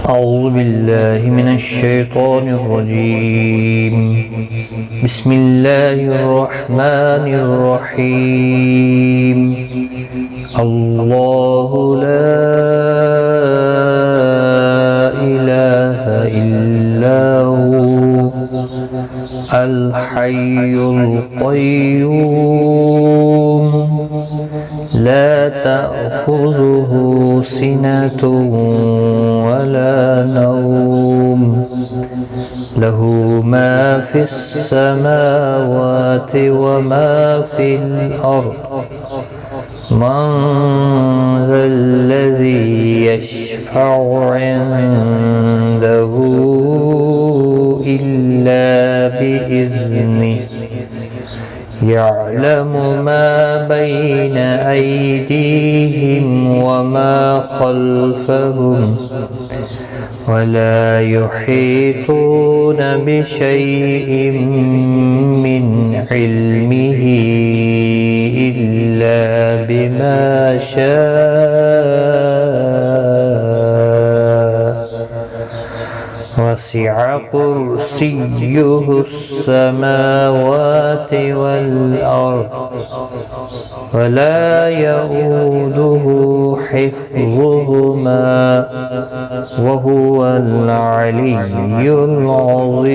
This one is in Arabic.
أعوذ بالله من الشيطان الرجيم. بسم الله الرحمن الرحيم. الله لا إله إلا هو الحي القيوم لا تأخذه سنة ولا نوم له ما في السماوات وما في الأرض من ذا الذي يشفع عنده إلا بإذنه يعلم ما بين أيديهم وما خلفهم ولا يحيطون بشيء من علمه إلا بما شاء وسع كرسيه السماوات والأرض ولا يؤوده حفظهما وهو العلي العظيم.